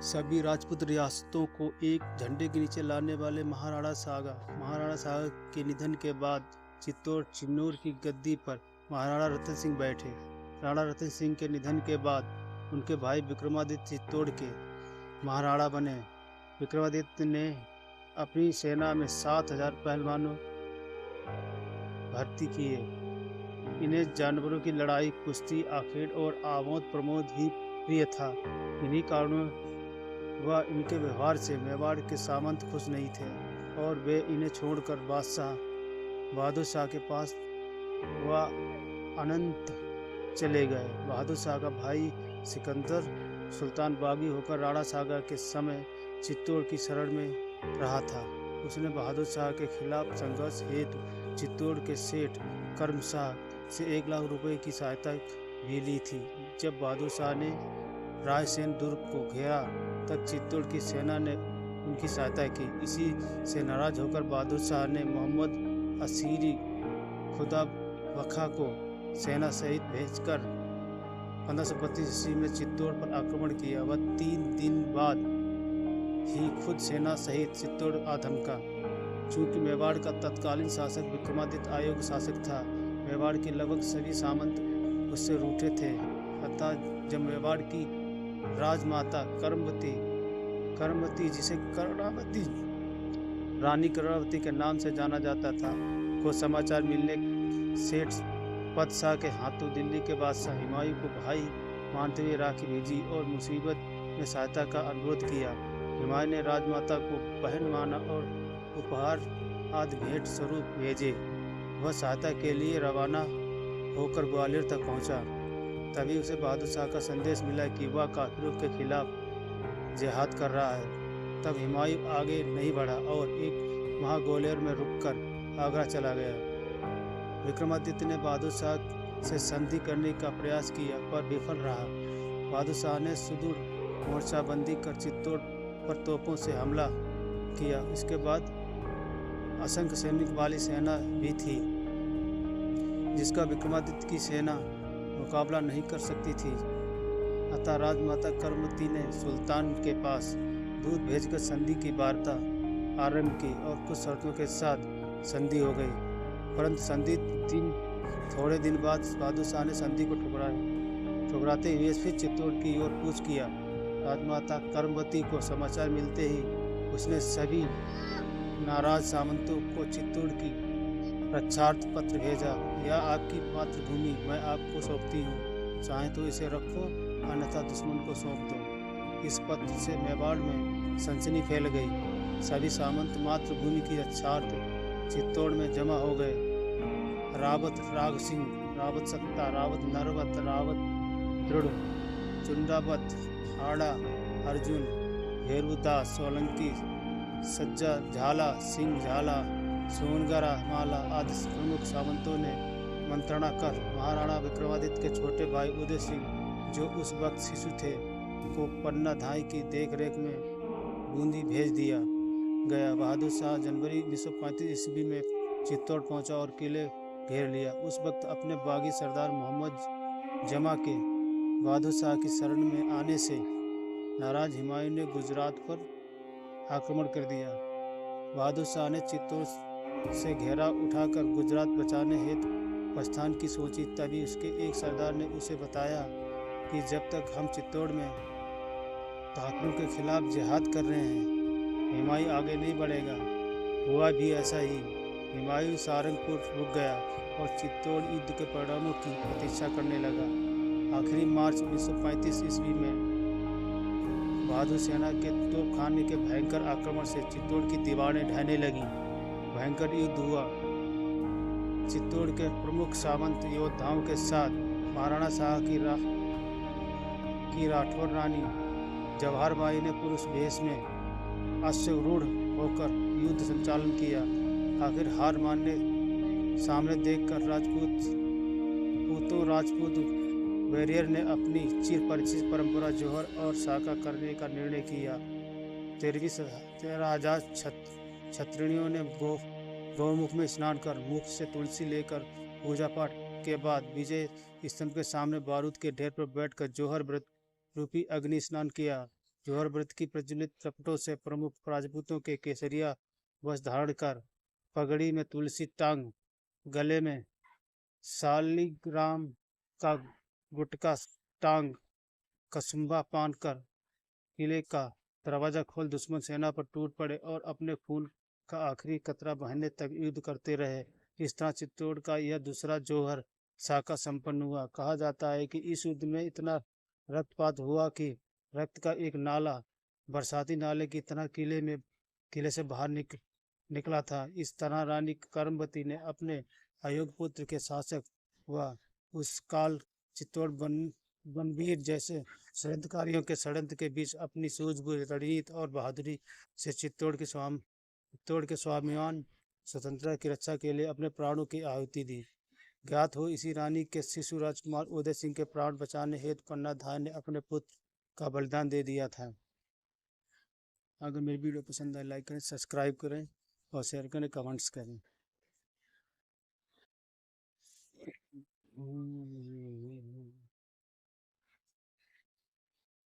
सभी राजपूत रियासतों को एक झंडे के नीचे लाने वाले महाराणा सागा के निधन के बाद चित्तौड़ चिन्नौर की गद्दी पर महाराणा रतन सिंह बैठे। राणा रतन सिंह के निधन के बाद उनके भाई विक्रमादित्य चित्तौड़ के महाराणा बने। विक्रमादित्य ने अपनी सेना में 7,000 पहलवानों भर्ती किए। इन्हें जानवरों की लड़ाई, कुश्ती, आखेट और आमोद प्रमोद ही प्रिय था। इन्हीं कारणों व इनके व्यवहार से मेवाड़ के सामंत खुश नहीं थे और वे इन्हें छोड़कर बादशाह बहादुर शाह के पास व अनंत चले गए। बहादुर शाह का भाई सिकंदर सुल्तान बागी होकर राणा सागा के समय चित्तौड़ की शरण में रहा था। उसने बहादुर शाह के खिलाफ संघर्ष हेतु चित्तौड़ के सेठ करम शाह से 1 लाख रुपए की सहायता भी ली थी। जब बहादुर शाह ने रायसेन दुर्ग को घेरा तब चित्तौड़ की सेना ने उनकी सहायता की। इसी से नाराज होकर बहादुर शाह ने मोहम्मद असीरी खुदा बखा को सेना सहित भेजकर 1532 ईस्वी में चित्तौड़ पर आक्रमण किया। वह 3 दिन बाद ही खुद सेना सहित चित्तौड़ आ धमका। चूंकि मेवाड़ का तत्कालीन शासक विक्रमादित्य अयोग्य शासक था, मेवाड़ के लगभग सभी सामंत उससे रूठे थे। अतः जब मेवाड़ की राजमाता कर्मवती जिसे रानी कर्णावती के नाम से जाना जाता था, को समाचार मिलने सेठ पद शाह के हाथों दिल्ली के बादशाह हुमायूं को भाई मानते हुए राखी भेजी और मुसीबत में सहायता का अनुरोध किया। हुमायूं ने राजमाता को बहन माना और उपहार आदि भेंट स्वरूप भेजे। वह सहायता के लिए रवाना होकर ग्वालियर तक पहुंचा। तभी उसे बहादुर शाह का संदेश मिला कि वह काफिरों के खिलाफ जिहाद कर रहा है। तब हुमायूं आगे नहीं बढ़ा और एक माह ग्वालियर में रुककर आगरा चला गया। विक्रमादित्य ने बहादुर शाह से संधि करने का प्रयास किया पर विफल रहा। बहादुर शाह ने सुदूर मोर्चाबंदी कर चित्तौड़ पर तोपों से हमला किया। इसके बाद असंख्य सैनिक वाली सेना भी थी जिसका विक्रमादित्य की सेना मुकाबला नहीं कर सकती थी। अतः राजमाता कर्मवती ने सुल्तान के पास दूत भेजकर संधि की वार्ता आरंभ की और कुछ शर्तों के साथ संधि हो गई। परंतु संधि थोड़े दिन बाद बहादुर शाह ने संधि को ठुकराते हुए फिर चित्तौड़ की ओर कूच किया। राजमाता कर्मवती को समाचार मिलते ही उसने सभी नाराज सामंतों को चित्तौड़ की रक्षार्थ पत्र भेजा। यह आपकी मातृभूमि मैं आपको सौंपती हूँ, चाहे तो इसे रखो अन्यथा दुश्मन को सौंप दो। इस पत्र से मेवाड़ में सनसनी फैल गई। सभी सामंत मातृभूमि की रक्षार्थ चित्तौड़ में जमा हो गए। रावत राग सिंह, रावत सत्ता, रावत नरवत, रावत दृढ़, चुंडावत, हाड़ा अर्जुन, भेरुदास सोलंकी, सज्जा झाला, सिंह झाला, सोनगरा माला आदि प्रमुख सामंतों ने मंत्रणा कर महाराणा विक्रमादित्य के छोटे भाई उदय सिंह, जो उस वक्त शिशु थे, को पन्ना धाई की देखरेख में बूंदी भेज दिया गया। बहादुर शाह जनवरी 1935 ईस्वी में चित्तौड़ पहुंचा और किले घेर लिया। उस वक्त अपने बागी सरदार मोहम्मद जमा के बहादुर शाह की शरण में आने से नाराज हुमायूं ने गुजरात पर आक्रमण कर दिया। बहादुर शाह ने चित्तौड़ से घेरा उठाकर गुजरात बचाने हेतु प्रस्थान की सोची। तभी उसके एक सरदार ने उसे बताया कि जब तक हम चित्तौड़ में काफिरों के खिलाफ जिहाद कर रहे हैं, हुमायूं आगे नहीं बढ़ेगा। हुआ भी ऐसा ही। हुमायूं सहारनपुर रुक गया और चित्तौड़ युद्ध के परिणामों की प्रतीक्षा करने लगा। आखिरी मार्च 1935 ईस्वी में बहादुर सेना के तोपखाने के भयंकर आक्रमण से चित्तौड़ की दीवारें ढहने लगी। भयंकर युद्ध हुआ। चित्तौड़ के प्रमुख सामंत योद्धाओं के साथ महाराणा शाह की राठौर रानी जवाहरबाई ने पुरुष वेश में अश्वारूढ़ होकर युद्ध संचालन किया। आखिर हार मानने सामने देखकर राजपूत वॉरियर ने अपनी चिर परिचित परंपरा जोहर और साका करने का निर्णय किया। 13,000 क्षत्रियों ने गौमुख में स्नान कर मुख से तुलसी लेकर पूजा पाठ के बाद विजय स्तंभ के सामने बारूद के ढेर पर बैठकर जोहर व्रत रूपी अग्नि स्नान किया। जौहर व्रत की प्रज्वलित कपटों से प्रमुख राजपूतों के केसरिया वस्त्र धारण कर, पगड़ी में तुलसी टांग, गले में शालिग्राम का गुटका टांग, कसुम्बा पान कर किले का दरवाजा खोल दुश्मन सेना पर टूट पड़े और अपने खून का आखिरी कतरा बहने तक युद्ध करते रहे। इस तरह चित्तौड़ का यह दूसरा जौहर साका संपन्न हुआ। कहा जाता है कि इस युद्ध में इतना रक्तपात हुआ कि रक्त का एक नाला बरसाती नाले की तरह किले से बाहर निकला था। इस तरह रानी कर्मवती ने अपने अयोग्य पुत्र के शासक व उस काल चित्तौड़ बनवीर जैसे षड्यंत्रकारियों के षड्यंत्र के बीच अपनी सूझबूझ, रणनीति और बहादुरी से चित्तौड़ के स्वाभिमान स्वतंत्रता की रक्षा के लिए अपने प्राणों की आहुति दी। ज्ञात हो इसी रानी के शिशु राजकुमार उदय सिंह के प्राण बचाने हेतु पन्नाधार ने अपने पुत्र का बलिदान दे दिया था। अगर मेरी वीडियो पसंद आए लाइक करें, सब्सक्राइब करें और शेयर करें, कमेंट्स करें।